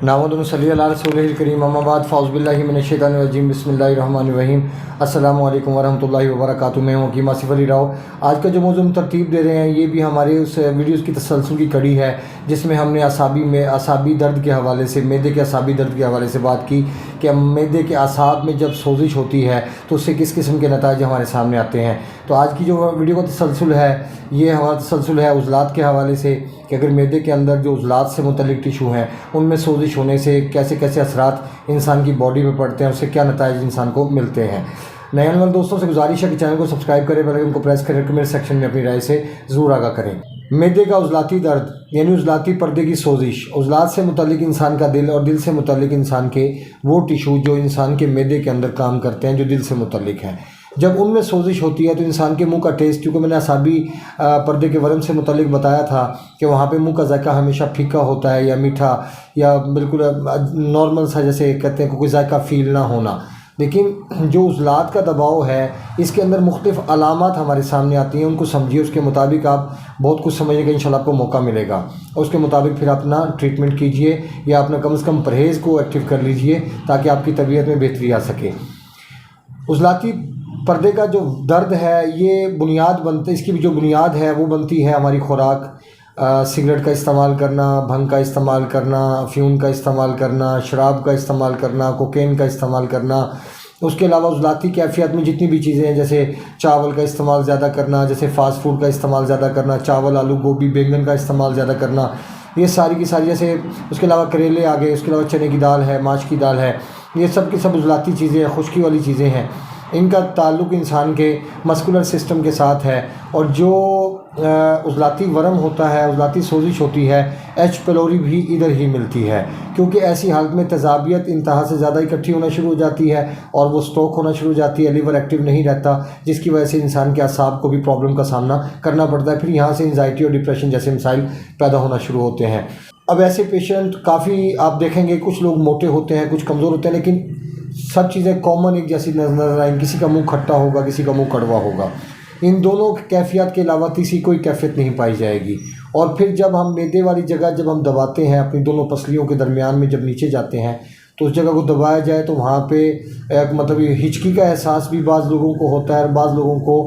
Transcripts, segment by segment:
नामुदुन सल्ली अला रसूलिल करीम अम्मा बाद फ़ाउज़ु बिल्लाहि मिनश शैतानिर रजीम बिस्मिल्लाहिर रहमानिर रहीम अस्सलामु अलैकुम वरहमतुल्लाहि वबरकातुहू। मैं हूं हकीम आसिफ अली राव। आज का जो मौज़ू हम तरतीब दे रहे हैं ये भी हमारे उस वीडियोज़ की तसलसल की कड़ी है जिसमें हमने असाबी दर्द के हवाले से, मैदे के असाबी दर्द के हवाले से बात की कि मैदे के असाब में जब सोजिश होती है तो उससे किस किस्म के नताइज हमारे सामने आते हैं। तो आज की जो वीडियो का तसलसल है ये हमारा तसलसल है उज़लात के हवाले से कि अगर मैदे के अंदर जो उज़लात से मुतल्लिक टिशू हैं उनमें सोजिश होने से कैसे कैसे असरात इंसान की बॉडी में पड़ते हैं, उससे क्या नताइज इंसान को मिलते हैं। नए आने वाले दोस्तों से गुजारिश है कि चैनल को सब्सक्राइब करें, बेल आइकन को प्रेस करें, कमेंट सेक्शन में अपनी राय से ज़रूर आगाह करें। मैदे का उज़लाती दर्द यानी उज़लाती पर्दे की सोजिश, उज़लात से मुतल्लिक इंसान का दिल और दिल से मुतल्लिक इंसान के वो टिशू जो इंसान के मैदे के अंदर काम करते हैं, जो दिल से मुतल्लिक हैं, जब उनमें सोजिश होती है तो इंसान के मुंह का टेस्ट, क्योंकि मैंने असाबी पर्दे के वरम से मुतल्लिक बताया था कि वहाँ पे मुंह का जायका हमेशा फीका होता है या मीठा या बिल्कुल नॉर्मल सा, जैसे कहते हैं कोई जायका फ़ील ना होना। लेकिन जो उज़लात का दबाव है इसके अंदर मुख्तलिफ़ अलामात हमारे सामने आती हैं, उनको समझिए, उसके मुताबिक आप बहुत कुछ समझने का इंशाल्लाह आपको मौका मिलेगा और उसके मुताबिक फिर अपना ट्रीटमेंट कीजिए या अपना कम से कम परहेज़ को एक्टिव कर लीजिए ताकि आपकी तबीयत में बेहतरी आ सके। उज़लाती पर्दे का जो दर्द है ये बुनियाद बनते, इसकी भी जो बुनियाद है वो बनती है हमारी खुराक, सिगरेट का इस्तेमाल करना, भंग का इस्तेमाल करना, अफ़ीम का इस्तेमाल करना, शराब का इस्तेमाल करना, कोकेन का इस्तेमाल करना। उसके अलावा उज़लाती कैफ़ियत में जितनी भी चीज़ें हैं, जैसे चावल का इस्तेमाल ज़्यादा करना, जैसे फ़ास्ट फूड का इस्तेमाल ज़्यादा करना, चावल, आलू, गोभी, बैंगन का इस्तेमाल ज़्यादा करना, ये सारी की सारी, जैसे उसके अलावा करेले आ गए, उसके अलावा चने की दाल है, माश की दाल है, ये सब की सब उज़लाती चीज़ें हैं, खुश्की वाली चीज़ें हैं। इनका ताल्लुक़ इंसान के मस्कुलर सिस्टम के साथ है और जो उज़लाती वरम होता है, उज़लाती सोजिश होती है, एच पेलोरी भी इधर ही मिलती है, क्योंकि ऐसी हालत में तेज़ाबियत इंतहा से ज़्यादा इकट्ठी होना शुरू हो जाती है और वो स्ट्रोक होना शुरू हो जाती है, लीवर एक्टिव नहीं रहता, जिसकी वजह से इंसान के असाब को भी प्रॉब्लम का सामना करना पड़ता है। फिर यहाँ से एंजाइटी और डिप्रेशन जैसे मसाइल पैदा होना शुरू होते हैं। अब ऐसे पेशेंट काफ़ी आप देखेंगे, कुछ लोग मोटे होते हैं, कुछ कमज़ोर होते हैं, लेकिन सब चीज़ें कॉमन एक जैसी नज़र आएंगी। किसी का मुंह खट्टा होगा, किसी का मुंह कड़वा होगा। इन दोनों कैफियत के अलावा तीसरी कोई कैफियत नहीं पाई जाएगी। और फिर जब हम मैदे वाली जगह जब हम दबाते हैं, अपनी दोनों पसलियों के दरमियान में जब नीचे जाते हैं तो उस जगह को दबाया जाए तो वहाँ पे मतलब हिचकी का एहसास भी बाज़ लोगों को होता है और बाज़ लोगों को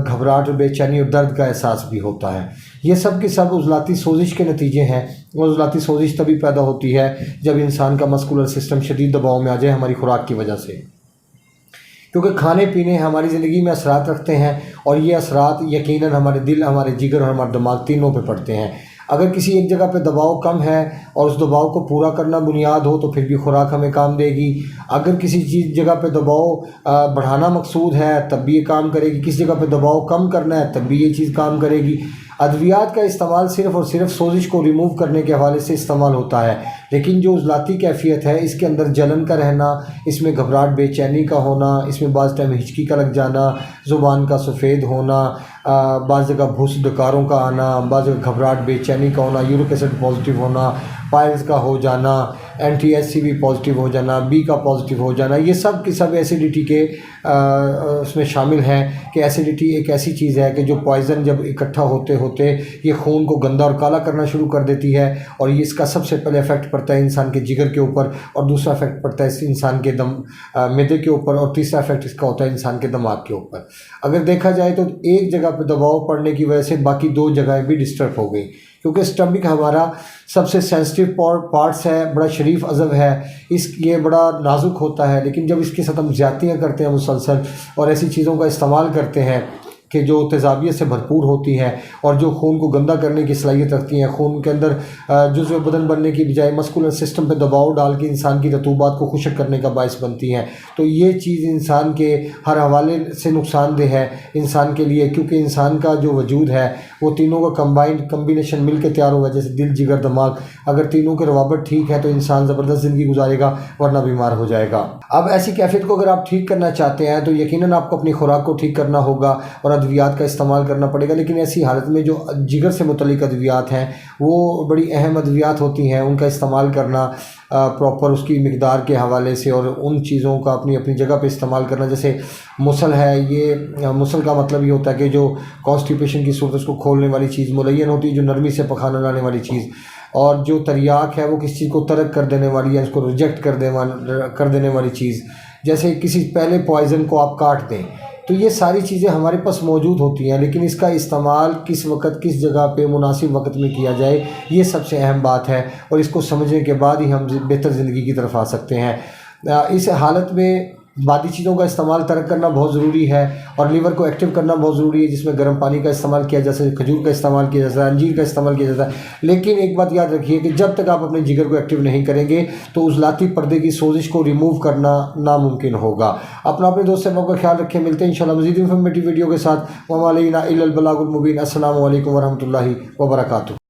घबराहट, बेचैनी और दर्द का एहसास भी होता है। ये सब के सब उज़लाती सोजिश के नतीजे हैं। और उज़लाती सोजिश तभी पैदा होती है जब इंसान का मस्कुलर सिस्टम शदीद दबाव में आ जाए हमारी खुराक की वजह से, क्योंकि खाने पीने हमारी ज़िंदगी में असरात रखते हैं और ये असरात यकीनन हमारे दिल, हमारे जिगर और हमारे दिमाग तीनों पे पड़ते हैं। अगर किसी एक जगह पे दबाव कम है और उस दबाव को पूरा करना बुनियाद हो तो फिर भी खुराक हमें काम देगी। अगर किसी चीज़ जगह पे दबाव बढ़ाना मकसूद है तब भी ये काम करेगी, किसी जगह पे दबाव कम करना है तब भी ये चीज़ काम करेगी। अद्वियात का इस्तेमाल सिर्फ़ और सिर्फ सोजिश को रिमूव करने के हवाले से इस्तेमाल होता है, लेकिन जो उज़लाती कैफियत है इसके अंदर जलन का रहना, इसमें घबराहट, बेचैनी का होना, इसमें बाज़ टाइम हिचकी का लग जाना, ज़ुबान का सफ़ेद होना, बाज़ जगह भूस डकारों का आना, बाज़ जगह घबराहट, बेचैनी का होना, यूरिक एसिड पॉजिटिव होना, पाइल्स का हो जाना, NTSC पॉजिटिव हो जाना, B का पॉजिटिव हो जाना, ये सब की सब एसिडिटी के उसमें शामिल हैं कि एसिडिटी एक ऐसी चीज़ है कि जो पॉइज़न जब इकट्ठा होते होते ये खून को गंदा और काला करना शुरू कर देती है और ये इसका सबसे पहले इफ़ेक्ट पड़ता है इंसान के जिगर के ऊपर और दूसरा इफ़ेक्ट पड़ता है इस इंसान के मैदे के ऊपर और तीसरा इफ़ेक्ट इसका होता है इंसान के दिमाग के ऊपर। अगर देखा जाए तो एक जगह पर दबाव पड़ने की वजह से बाकी दो जगहें भी डिस्टर्ब हो गई, क्योंकि स्टमक हमारा सबसे सेंसिटिव पार्ट्स है, बड़ा शरीफ अज़ब है, ये बड़ा नाजुक होता है, लेकिन जब इसके साथ हम ज़्यादतियाँ करते हैं मुसलसल और ऐसी चीज़ों का इस्तेमाल करते हैं कि जो तेज़ाबियत से भरपूर होती हैं और जो खून को गंदा करने की सलाहियत रखती हैं, खून के अंदर जुज़्व बदन बनने की बजाय मस्कुलर सिस्टम पे दबाव डाल के इंसान की रतूबात को खुशक करने का बायस बनती हैं, तो ये चीज़ इंसान के हर हवाले से नुकसानदेह है इंसान के लिए, क्योंकि इंसान का जो वजूद है वो तीनों का कम्बिनेशन मिल के तैयार होगा, जैसे दिल, जिगर, दिमाग। अगर तीनों के रवाबत ठीक है तो इंसान ज़बरदस्त ज़िंदगी गुजारेगा, वरना बीमार हो जाएगा। अब ऐसी कैफियत को अगर आप ठीक करना चाहते हैं तो यकीनन आपको अपनी खुराक को ठीक करना होगा और ادویات کا استعمال کرنا پڑے گا، لیکن ایسی حالت میں جو جگر سے متعلق ادویات ہیں وہ بڑی اہم ادویات ہوتی ہیں، ان کا استعمال کرنا پراپر اس کی مقدار کے حوالے سے، اور ان چیزوں کا اپنی اپنی جگہ پہ استعمال کرنا. جیسے مسل ہے، یہ مسل کا مطلب یہ ہوتا ہے کہ جو کانسٹیپیشن کی صورت اس کو کھولنے والی چیز، ملین ہوتی ہے جو نرمی سے پخانا لانے والی چیز، اور جو تریاک ہے وہ کسی چیز کو ترک کر دینے والی ہے، اس کو ریجیکٹ کر دینے والی چیز. جیسے کسی پہلے پوائزن کو آپ کاٹ دیں، تو یہ ساری چیزیں ہمارے پاس موجود ہوتی ہیں، لیکن اس کا استعمال کس وقت کس جگہ پہ مناسب وقت میں کیا جائے، یہ سب سے اہم بات ہے، اور اس کو سمجھنے کے بعد ہی ہم بہتر زندگی کی طرف آ سکتے ہیں. اس حالت میں بادی چیزوں کا استعمال ترک کرنا بہت ضروری ہے، اور لیور کو ایکٹیو کرنا بہت ضروری ہے، جس میں گرم پانی کا استعمال کیا جا سکتا ہے، کھجور کا استعمال کیا جا سکتا ہے، انجیر کا استعمال کیا جاتا ہے. لیکن ایک بات یاد رکھیے کہ جب تک آپ اپنے جگر کو ایکٹیو نہیں کریں گے تو عضلاتی پردے کی سوزش کو ریموو کرنا ناممکن ہوگا. اپنے دوست احباب کا خیال رکھیں، ملتے ہیں انشاءاللہ مزید انفارمیٹیو ویڈیو کے ساتھ. وما علینا الا البلاغ المبین. السلام علیکم ورحمۃ اللہ وبرکاتہ.